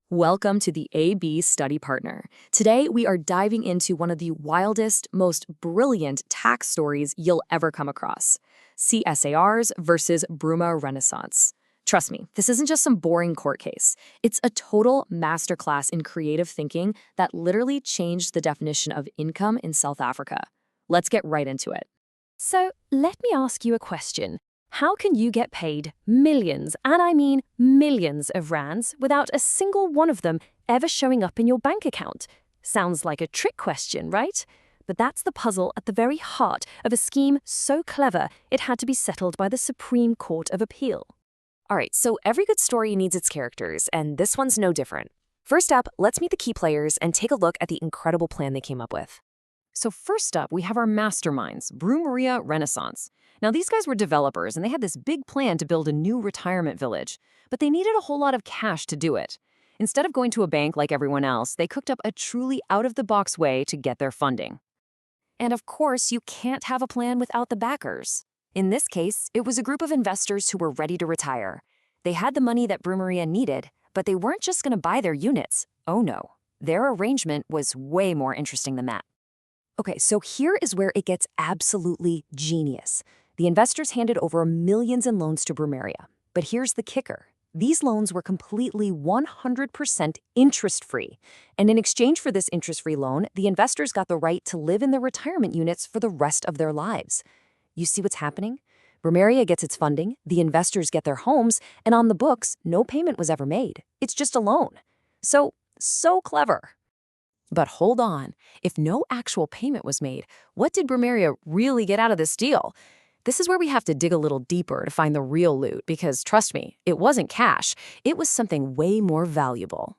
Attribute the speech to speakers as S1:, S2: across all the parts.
S1: Welcome to the AB Study Partner. Today, we are diving into one of the wildest, most brilliant tax stories you'll ever come across. CSARS versus Brummeria Renaissance. Trust me, this isn't just some boring court case. It's a total masterclass in creative thinking that literally changed the definition of income in South Africa. Let's get right into it.
S2: So, let me ask you a question. How can you get paid millions, and I mean millions of rands, without a single one of them ever showing up in your bank account? Sounds like a trick question, right? But that's the puzzle at the very heart of a scheme so clever it had to be settled by the Supreme Court of Appeal.
S3: All right, so every good story needs its characters, and this one's no different. First up, let's meet the key players and take a look at the incredible plan they came up with.
S4: So first up, we have our masterminds, Brummeria Renaissance. Now, these guys were developers, and they had this big plan to build a new retirement village, but they needed a whole lot of cash to do it. Instead of going to a bank like everyone else, they cooked up a truly out-of-the-box way to get their funding.
S3: And of course, you can't have a plan without the backers. In this case, it was a group of investors who were ready to retire. They had the money that Brummeria needed, but they weren't just going to buy their units. Oh no, their arrangement was way more interesting than that. Okay, so here is where it gets absolutely genius. The investors handed over millions in loans to Brummeria. But here's the kicker. These loans were completely 100% interest-free. And in exchange for this interest-free loan, the investors got the right to live in their retirement units for the rest of their lives. You see what's happening? Brummeria gets its funding, the investors get their homes, and on the books, no payment was ever made. It's just a loan. So clever.
S4: But hold on, if no actual payment was made, what did Brummeria really get out of this deal? This is where we have to dig a little deeper to find the real loot, because trust me, it wasn't cash. It was something way more valuable.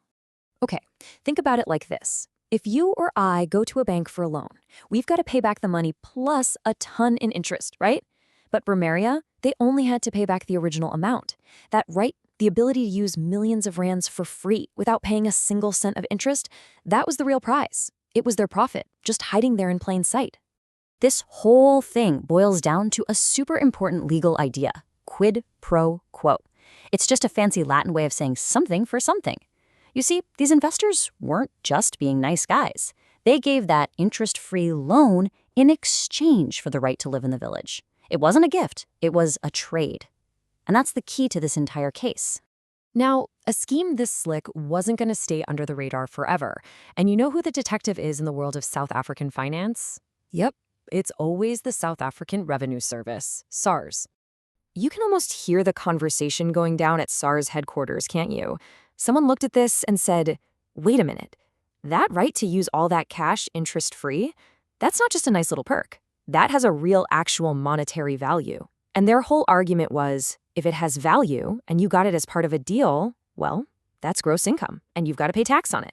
S3: Okay, think about it like this. If you or I go to a bank for a loan, we've got to pay back the money plus a ton in interest, right? But Brummeria, they only had to pay back the original amount. That right, the ability to use millions of rands for free without paying a single cent of interest, that was the real prize. It was their profit, just hiding there in plain sight. This whole thing boils down to a super important legal idea, quid pro quo. It's just a fancy Latin way of saying something for something. You see, these investors weren't just being nice guys. They gave that interest-free loan in exchange for the right to live in the village. It wasn't a gift, it was a trade. And that's the key to this entire case.
S4: Now, a scheme this slick wasn't going to stay under the radar forever. And you know who the detective is in the world of South African finance? Yep, it's always the South African Revenue Service, SARS. You can almost hear the conversation going down at SARS headquarters, can't you? Someone looked at this and said, wait a minute, that right to use all that cash interest-free? That's not just a nice little perk. That has a real actual monetary value. And their whole argument was, if it has value and you got it as part of a deal, well, that's gross income, and you've got to pay tax on it.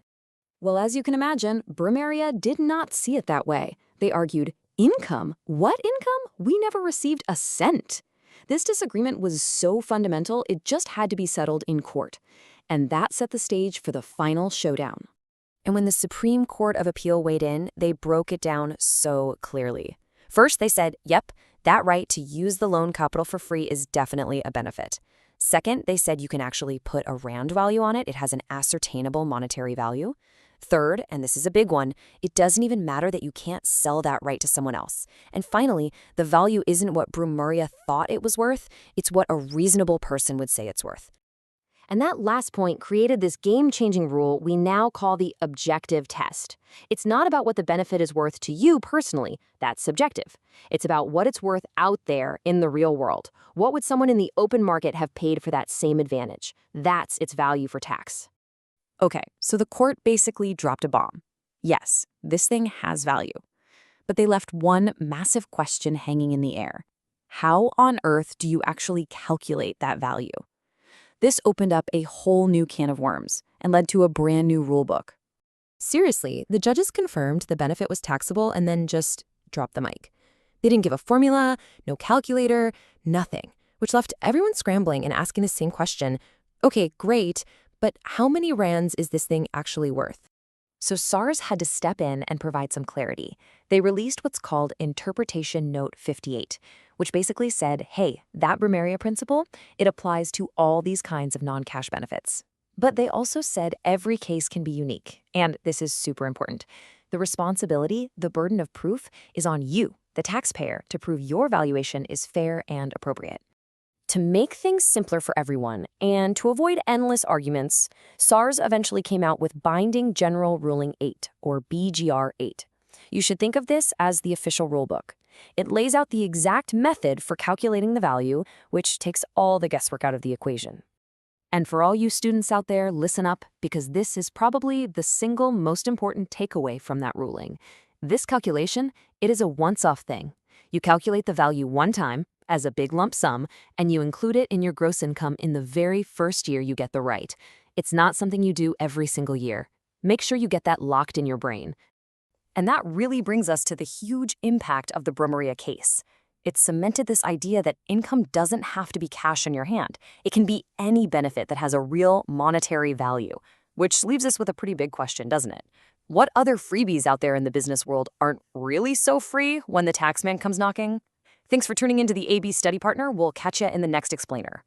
S4: Well, as you can imagine, Brummeria did not see it that way. They argued, income? What income? We never received a cent. This disagreement was so fundamental, it just had to be settled in court. And that set the stage for the final showdown. And when the Supreme Court of Appeal weighed in, they broke it down so clearly. First, they said, yep, that right to use the loan capital for free is definitely a benefit. Second, they said you can actually put a rand value on it. It has an ascertainable monetary value. Third, and this is a big one, it doesn't even matter that you can't sell that right to someone else. And finally, the value isn't what Brummeria thought it was worth, it's what a reasonable person would say it's worth. And that last point created this game-changing rule we now call the objective test. It's not about what the benefit is worth to you personally, that's subjective. It's about what it's worth out there in the real world. What would someone in the open market have paid for that same advantage? That's its value for tax. Okay, so the court basically dropped a bomb. Yes, this thing has value. But they left one massive question hanging in the air. How on earth do you actually calculate that value? This opened up a whole new can of worms and led to a brand new rulebook. Seriously, the judges confirmed the benefit was taxable and then just dropped the mic. They didn't give a formula, no calculator, nothing, which left everyone scrambling and asking the same question. Okay, great, but how many rands is this thing actually worth? So SARS had to step in and provide some clarity. They released what's called Interpretation Note 58, which basically said, hey, that Brummeria principle, it applies to all these kinds of non-cash benefits.
S3: But they also said every case can be unique. And this is super important. The responsibility, the burden of proof, is on you, the taxpayer, to prove your valuation is fair and appropriate. To make things simpler for everyone and to avoid endless arguments, SARS eventually came out with Binding General Ruling 8, or BGR 8. You should think of this as the official rulebook. It lays out the exact method for calculating the value, which takes all the guesswork out of the equation.
S1: And for all you students out there, listen up, because this is probably the single most important takeaway from that ruling. This calculation, it is a once-off thing. You calculate the value one time, as a big lump sum, and you include it in your gross income in the very first year you get the right. It's not something you do every single year. Make sure you get that locked in your brain.
S3: And that really brings us to the huge impact of the Brummeria case. It cemented this idea that income doesn't have to be cash in your hand. It can be any benefit that has a real monetary value, which leaves us with a pretty big question, doesn't it? What other freebies out there in the business world aren't really so free when the taxman comes knocking? Thanks for tuning into the AB Study Partner. We'll catch you in the next explainer.